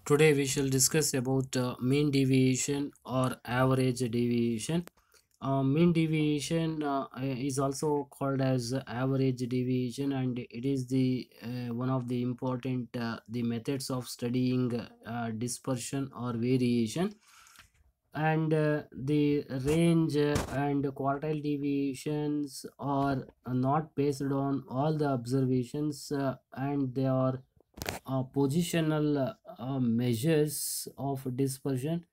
Today we shall discuss about mean deviation or average deviation. Mean deviation is also called as average deviation, and it is the one of the important the methods of studying dispersion or variation. And the range and quartile deviations are not based on all the observations, and they are positional measures of dispersion.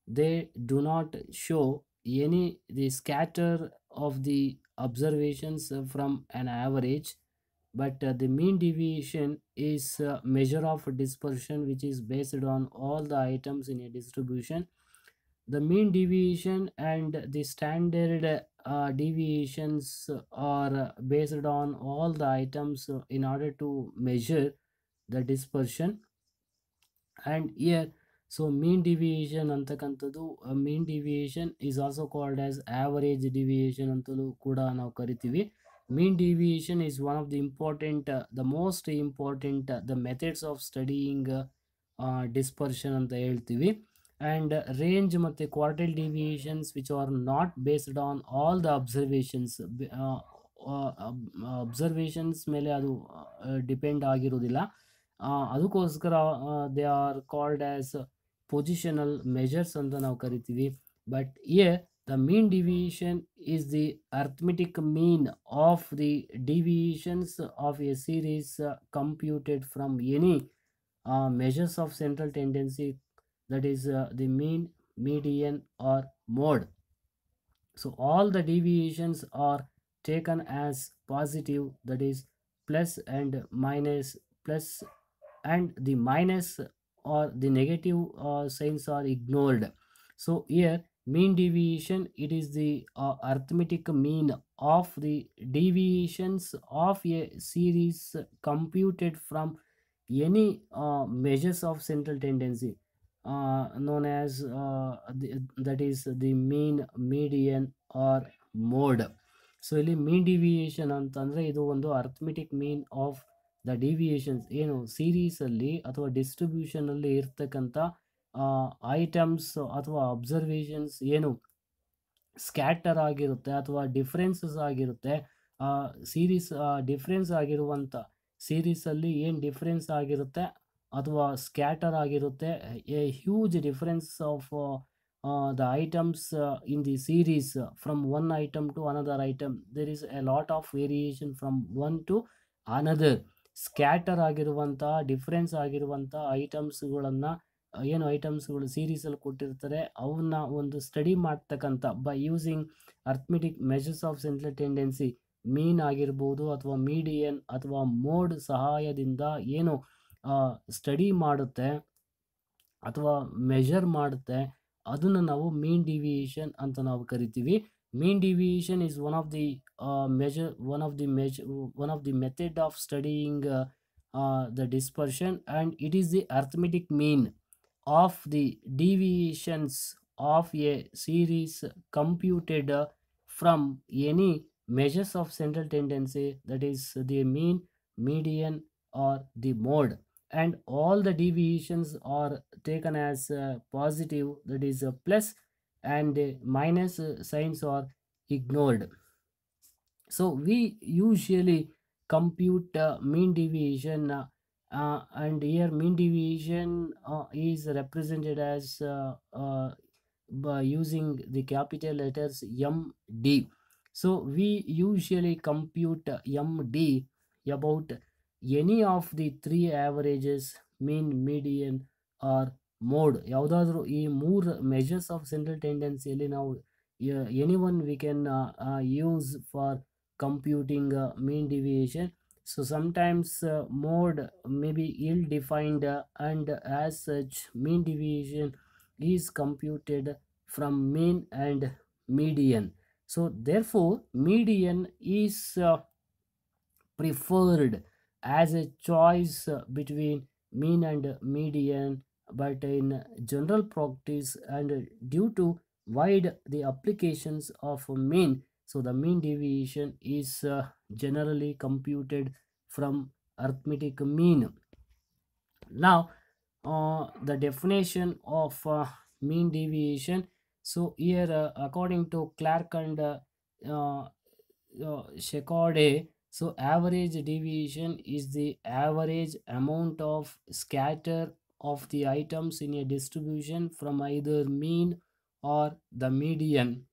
They do not show any the scatter of the observations from an average, but the mean deviation is a measure of dispersion which is based on all the items in a distribution. The mean deviation and the standard deviations are based on all the items in order to measure the dispersion. And here, so mean deviation ಅಂತಕ್ಕಂಥದ್ದು mean deviation is also called as average deviation ಅಂತಲೂ ಕೂಡ ನಾವು ಕರಿತೀವಿ. Mean deviation is one of the important the most important the methods of studying dispersion ಅಂತ ಹೇಳ್ತೀವಿ. And range ಮತ್ತು quartile deviations which are not based on all the observations, observations ಮೇಲೆ ಅದು depend ಆಗಿರೋದಿಲ್ಲ. ಅದಕ್ಕೋಸ್ಕರ they are called as positional measures ಅಂತ ನಾವು ಕರಿತೀವಿ. But year the mean deviation is the arithmetic mean of the deviations of a series computed from any measures of central tendency, that is the mean, median or mode. So all the deviations are taken as positive, that is plus and minus, plus and the minus or the negative signs are ignored. So here mean deviation, it is the arithmetic mean of the deviations of a series computed from any measures of central tendency, known as that is the mean, median or mode. So ಇಲ್ಲಿ ಮೀನ್ deviation ಅಂತಂದರೆ ಇದು ಒಂದು arithmetic mean of the deviations, ಏನು ಸೀರೀಸಲ್ಲಿ ಅಥವಾ ಡಿಸ್ಟ್ರಿಬ್ಯೂಷನಲ್ಲಿ ಇರ್ತಕ್ಕಂಥ items ಅಥವಾ observations ಏನು scatter ಆಗಿರುತ್ತೆ ಅಥವಾ ಡಿಫ್ರೆನ್ಸಸ್ ಆಗಿರುತ್ತೆ. ಸೀರೀಸ್ ಡಿಫ್ರೆನ್ಸ್ ಆಗಿರುವಂಥ ಸೀರೀಸಲ್ಲಿ ಏನು ಡಿಫ್ರೆನ್ಸ್ ಆಗಿರುತ್ತೆ ಅಥವಾ ಸ್ಕ್ಯಾಟರ್ ಆಗಿರುತ್ತೆ, A huge difference of the items in the series from one item to another item. There is a lot of variation from one to another. Scatter ಆಗಿರುವಂಥ difference ಆಗಿರುವಂಥ ಐಟಮ್ಸ್ಗಳನ್ನು, ಏನು ಐಟಮ್ಸ್ಗಳು ಸೀರೀಸಲ್ಲಿ ಕೊಟ್ಟಿರ್ತಾರೆ ಅವನ್ನ ಒಂದು ಸ್ಟಡಿ ಮಾಡ್ತಕ್ಕಂಥ by using arithmetic measures of central tendency, mean ಆಗಿರ್ಬೋದು ಅಥವಾ median ಅಥವಾ ಮೋಡ್ ಸಹಾಯದಿಂದ ಏನು ಸ್ಟಡಿ ಮಾಡುತ್ತೆ ಅಥವಾ ಮೆಜರ್ ಮಾಡುತ್ತೆ, ಅದನ್ನು ನಾವು ಮೀನ್ ಡಿವಿಯೇಷನ್ ಅಂತ ನಾವು ಕರಿತೀವಿ. Mean deviation is one of the one of the method of studying the dispersion, and it is the arithmetic mean of the deviations of a series computed from any measures of central tendency, that is the mean, median or the mode. And all the deviations are taken as positive, that is plus, and minus signs are ignored. So we usually compute mean deviation, and here mean deviation is represented as by using the capital letters MD. So we usually compute MD about any of the three averages, mean, median or mode. ಯಾವುದಾದ್ರೂ ಈ ಮೂರು measures of central ಟೆಂಡೆನ್ಸಿಯಲ್ಲಿ ನಾವು any one we can use for computing mean deviation. So sometimes mode may be ill defined, and as such mean deviation is computed from mean and median. So therefore median is preferred as a choice between mean and median, but in general practice and due to wide the applications of mean, so the mean deviation is generally computed from arithmetic mean. Now the definition of mean deviation. So here, according to Clark and uh, Shekode, so average deviation is the average amount of scatter of the items in a distribution from either mean or the median,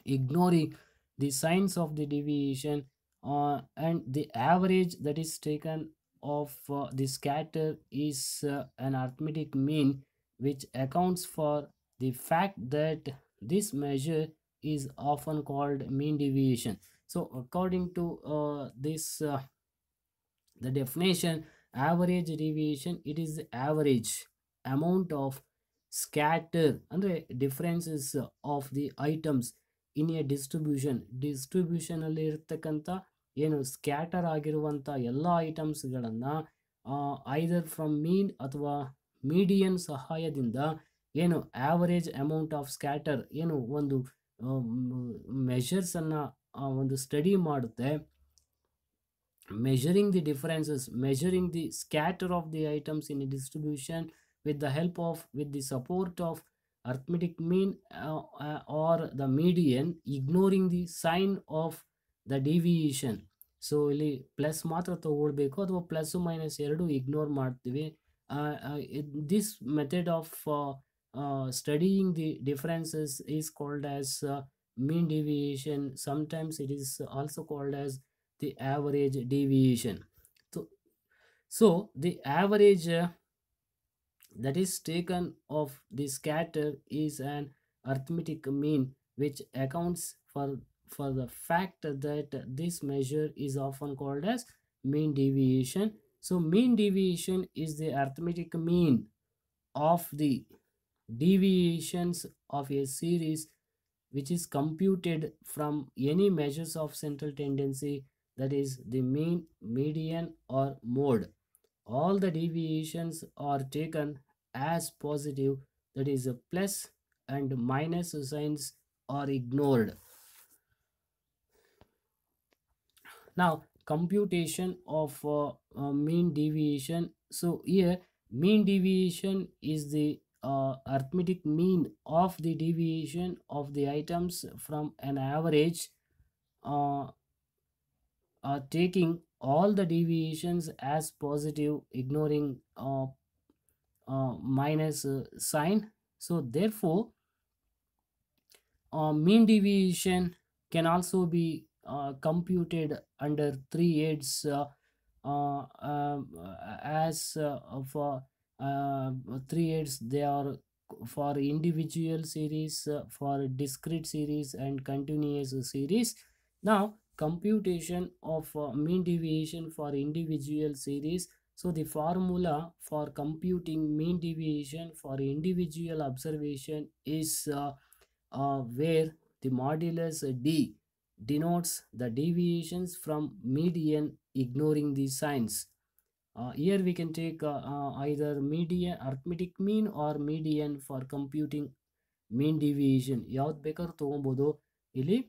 ignoring the signs of the deviation, and the average that is taken of the scatter is an arithmetic mean, which accounts for the fact that this measure is often called mean deviation. So according to this the definition, average deviation, it is the average amount of scatter ಅಂದ್ರೆ differences of the items in a distribution ಅಲ್ಲಿ ಇರ್ತಕ್ಕಂಥ ಏನು scatter ಆಗಿರುವಂಥ ಎಲ್ಲ ಐಟಮ್ಸ್ಗಳನ್ನು ಐದರ್ from ಮೀನ್ ಅಥವಾ median ಸಹಾಯದಿಂದ ಏನು average amount of scatter ಏನು ಒಂದು ಮೆಷರ್ಸನ್ನು ಒಂದು ಸ್ಟಡಿ ಮಾಡುತ್ತೆ, measuring the differences, measuring the scatter of the items in a distribution with the support of arithmetic mean or the median, ignoring the sign of the deviation. So ಇಲ್ಲಿ plus ಮಾತ್ರ ತಗೊಳ್ಬೇಕು ಅಥವಾ plus minus ಎರಡು ignore ಮಾಡ್ತೀವಿ. This method of studying the differences is called as mean deviation. Sometimes it is also called as the average deviation. So the average that is taken of the scatter is an arithmetic mean, which accounts for the fact that this measure is often called as mean deviation. So mean deviation is the arithmetic mean of the deviations of a series which is computed from any measures of central tendency, that is the mean, median or mode. All the deviations are taken as positive, that is a plus, and minus signs are ignored. Now computation of mean deviation. So here mean deviation is the arithmetic mean of the deviation of the items from an average, taking all the deviations as positive, ignoring minus sign. So therefore mean deviation can also be computed under three aids, as for three aids. They are for individual series, for discrete series and continuous series. Now computation of mean deviation for individual series. So the formula for computing mean deviation for individual observation is where the modulus d denotes the deviations from median, ignoring the signs. Here we can take either median, arithmetic mean or median for computing mean deviation. ಯಾವ್ದು ಬೇಕಾದ್ರೂ ತೊಗೊಬೋದು ಇಲ್ಲಿ.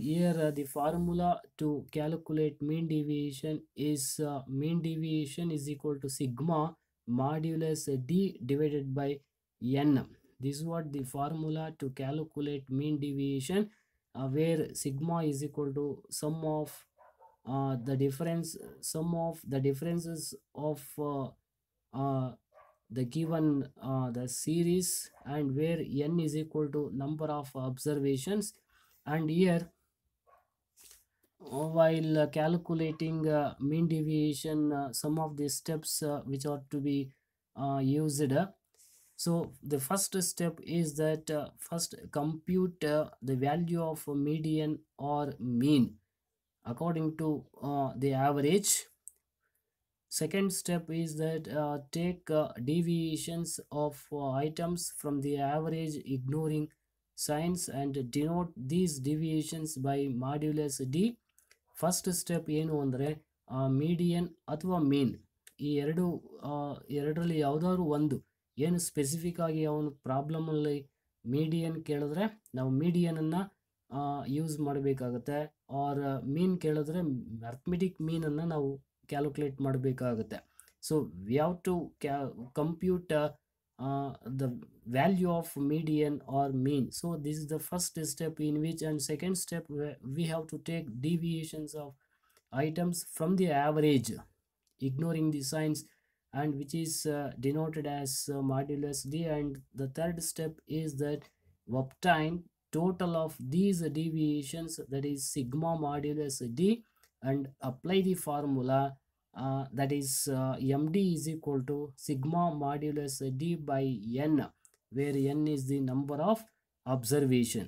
Here the formula to calculate mean deviation is mean deviation is equal to sigma modulus d divided by n. This is what the formula to calculate mean deviation, where sigma is equal to sum of the differences of the given the series, and where n is equal to number of observations. And here while calculating mean deviation, some of the steps which are to be used. So the first step is that first compute the value of median or mean according to the average. Second step is that take deviations of items from the average, ignoring signs, and denote these deviations by modulus d. First step ಏನು ಅಂದರೆ median ಅಥವಾ ಮೀನ್, ಈ ಎರಡರಲ್ಲಿ ಯಾವುದಾದ್ರು ಒಂದು ಏನು specific ಆಗಿ ಅವನು ಪ್ರಾಬ್ಲಮಲ್ಲಿ ಮೀಡಿಯನ್ ಕೇಳಿದ್ರೆ ನಾವು ಮೀಡಿಯನನ್ನು ಯೂಸ್ ಮಾಡಬೇಕಾಗತ್ತೆ, ಆರ್ ಮೀನ್ ಕೇಳಿದ್ರೆ ಅರ್ಥಮೆಟಿಕ್ ಮೀನನ್ನು ನಾವು ಕ್ಯಾಲ್ಕುಲೇಟ್ ಮಾಡಬೇಕಾಗುತ್ತೆ. So we have to compute the value of median or mean. So this is the first step in which, and second step we have to take deviations of items from the average, ignoring the signs, and which is denoted as modulus d. And the third step is that obtain total of these deviations, that is sigma modulus d, and apply the formula that is md is equal to sigma modulus d by n, where n is the number of observation.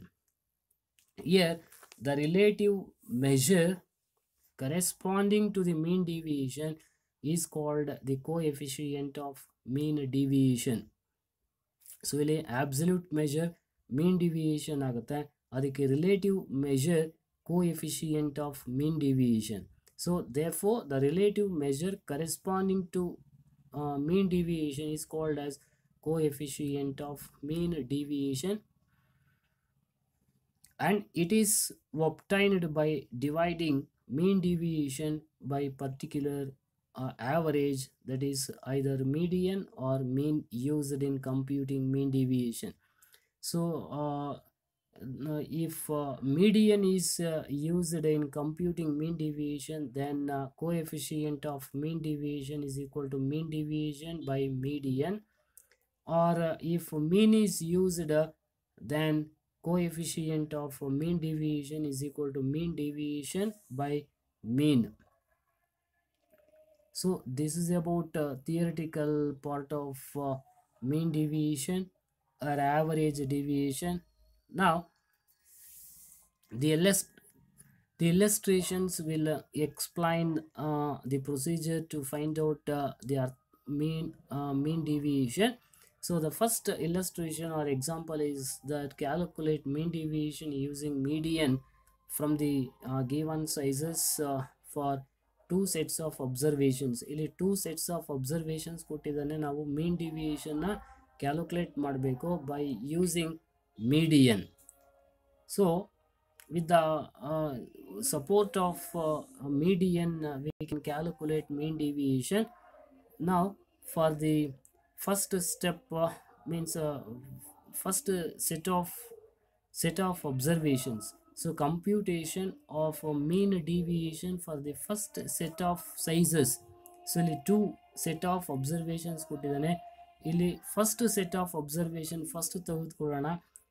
Here the relative measure corresponding to the mean deviation is called the coefficient of mean deviation. So ಇಲ್ಲಿ absolute measure mean deviation ಆಗುತ್ತೆ, ಅದಕ್ಕೆ relative measure coefficient of mean deviation. So therefore the relative measure corresponding to mean deviation is called as coefficient of mean deviation, and it is obtained by dividing mean deviation by particular average, that is either median or mean used in computing mean deviation. So if median is used in computing mean deviation, then coefficient of mean deviation is equal to mean deviation by median, or if mean is used, then coefficient of mean deviation is equal to mean deviation by mean. So this is about theoretical part of mean deviation or average deviation. Now the the illustrations will explain the procedure to find out their mean deviation. So the first illustration or example is that calculate mean deviation using median from the given sizes for two sets of observations. ಇಲ್ಲಿ two sets of observations ಕೊಟ್ಟಿದ್ದಾನೆ, ನಾವು mean deviation ನ calculate ಮಾಡಬೇಕು by using median. So with the support of median, we can calculate mean deviation. Now for the first step, means first set of observations. So computation of a mean deviation for the first set of sizes. So ಇಲ್ಲಿ two set of observations ಕೊಟ್ಟಿದ್ದಾನೆ. ಇಲ್ಲಿ first set of observation first ತೆಗೆದುಕೊಳ್ಳೋಣ.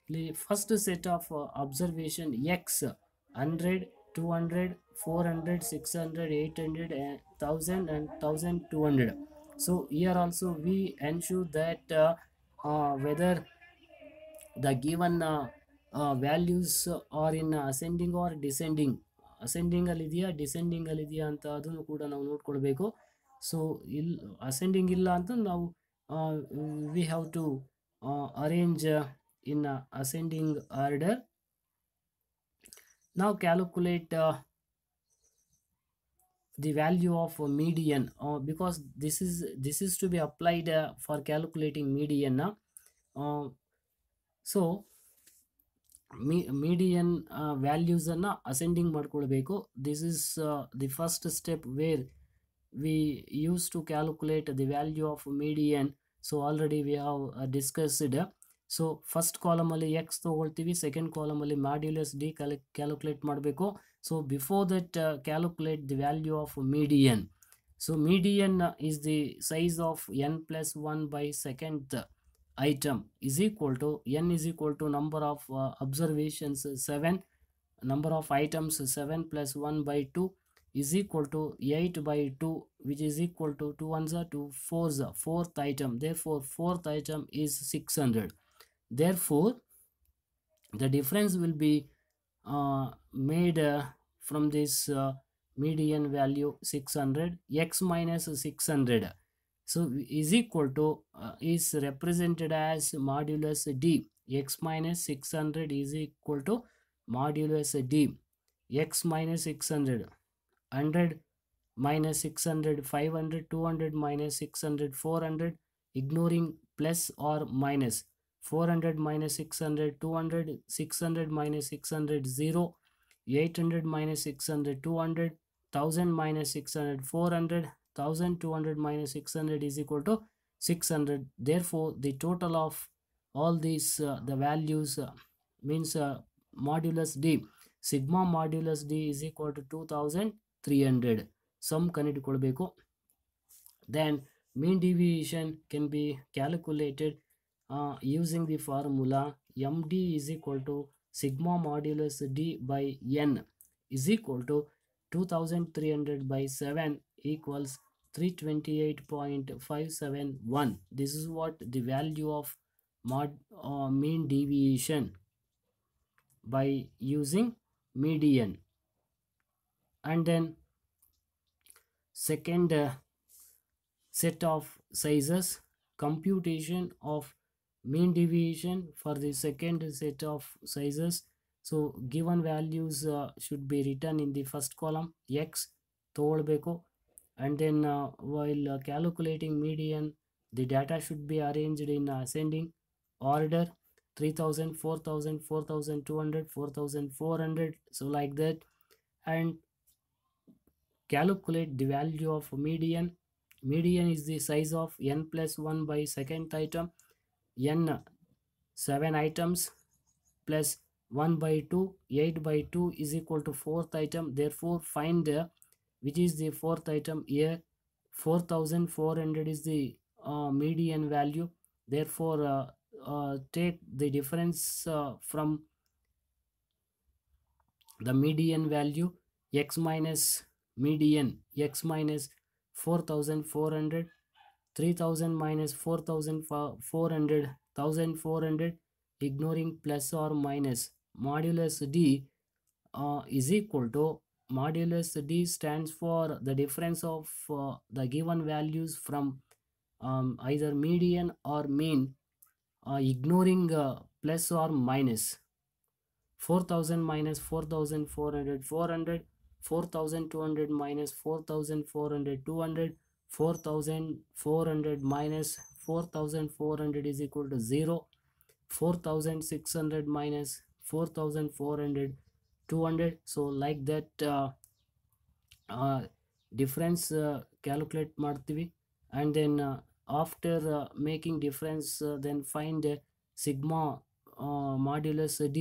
ಇಲ್ಲಿ first set of observation x 100, 200, 400, 600, 800, 1000 and 1200. So here also we ensure that whether the given values are in ascending or descending. Ascending ಅಲ್ಲಿ ಇದೆಯಾ descending ಅಲ್ಲಿ ಇದೆಯಾ ಅಂತ ಅದನ್ನು ಕೂಡ ನಾವು ನೋಡ್ಕೊಳ್ಬೇಕು. ಸೊ ಇಲ್ಲಿ ಅಸೆಂಡಿಂಗ್ ಇಲ್ಲ ಅಂತ ನಾವು we have to arrange in ascending order. Now calculate the value of median, because this is to be applied for calculating median. So median values ಅನ್ನ ascending ಮಾಡ್ಕೊಳ್ಬೇಕು. This is the first step where we used to calculate the value of median. So already we have discussed. So first column ಅಲ್ಲಿ x ತಗೊಳ್ತೀವಿ, second column ಅಲ್ಲಿ modulus d calculate ಮಾಡಬೇಕು. So before that calculate the value of median. So median is the size of n plus 1 by second item is equal to n is equal to number of observations 7, number of items 7 plus 1 by 2 is equal to 8 by 2, which is equal to 2 ones are 2 fours, fourth item. Therefore fourth item is 600. Therefore the difference will be made from this median value 600, x minus 600. So is equal to is represented as modulus d. X minus 600 is equal to modulus d. X minus 600, 100 minus 600, 500, 200 minus 600, 400, ignoring plus or minus. 400 minus 600, 200, 600 minus 600, 0, 800 minus 600, 200, 1000 minus 600, 400, 1200 minus 600 is equal to 600. Therefore the total of all these the values means modulus d, sigma modulus d is equal to 2300. Sum ಕಂಡುಹಿಡಿಕೊಳ್ಳಬೇಕು. Then mean deviation can be calculated using the formula md is equal to sigma modulus d by n is equal to 2300 by 7 equals 328.571. This is what the value of mean deviation by using median. And then second set of sizes, computation of mean deviation for the second set of sizes. So given values should be written in the first column x ತಗೊಳ್ಬೇಕು, and then while calculating median the data should be arranged in ascending order, 3000, 4000, 4200, 4400, so like that, and calculate the value of median. Median is the size of n plus 1 by second item, n 7 items plus 1 by 2, 8 by 2 is equal to fourth item. Therefore find which is the fourth item here. 4400 is the median value. Therefore take the difference from the median value, x minus median, x minus 4400, 3000 minus 4400, 1400, ignoring plus or minus. Modulus d is equal to, modulus d stands for the difference of the given values from either median or mean, ignoring plus or minus. 4000 minus 4400, 400, 4200 minus 4400, 200, 4400 minus 4400 is equal to 0, 4600 minus 4400, 200. So like that difference calculate ಮಾಡ್ತೀವಿ, and then after making difference then find sigma modulus d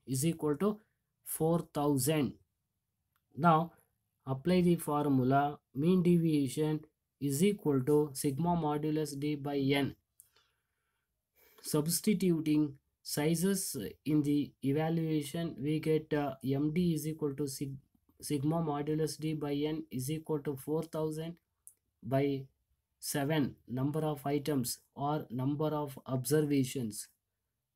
is equal to 4000. Now apply the formula mean deviation is equal to sigma modulus d by n. Substituting sizes in the evaluation we get md is equal to sigma modulus d by n is equal to 4000 by 7 number of items or number of observations.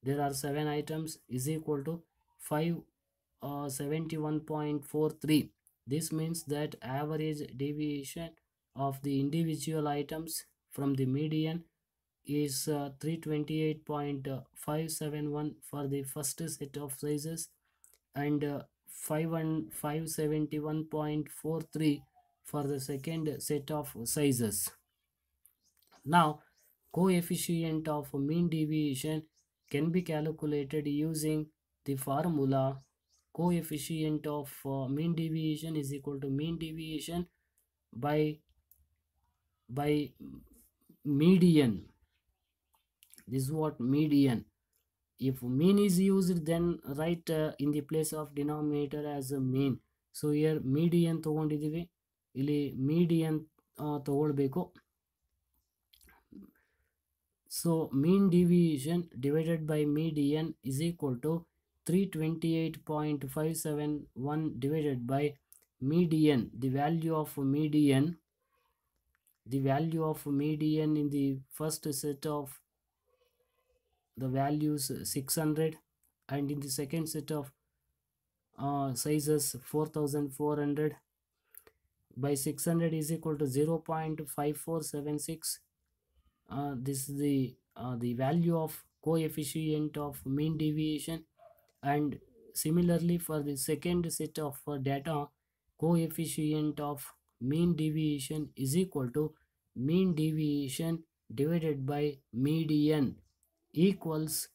There are 7 items is equal to 571.43. This means that average deviation of the individual items from the median is 328.571 for the first set of sizes, and 571.43 for the second set of sizes. Now coefficient of mean deviation can be calculated using the formula coefficient of mean deviation is equal to mean deviation by median. This is what median. If mean is used then write in the place of denominator as a mean. So here median ತಗೊಂಡಿದ್ದೀವಿ, ಇಲ್ಲಿ median ತಗೊಳ್ಬೇಕು. So mean deviation divided by median is equal to 328.571 divided by median. The value of median in the first set of the values 600, and in the second set of sizes 4400 by 600 is equal to 0.5476. This is the value of coefficient of mean deviation. And similarly for the second set of data, coefficient of mean deviation is equal to mean deviation divided by median equals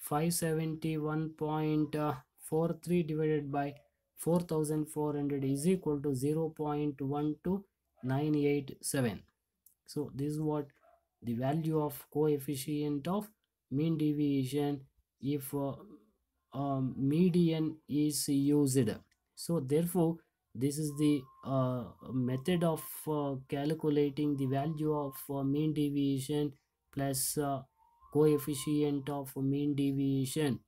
571.43 divided by 4400 is equal to 0.12 987. So this is what the value of coefficient of mean deviation if median is used. So therefore this is the method of calculating the value of mean deviation plus coefficient of mean deviation.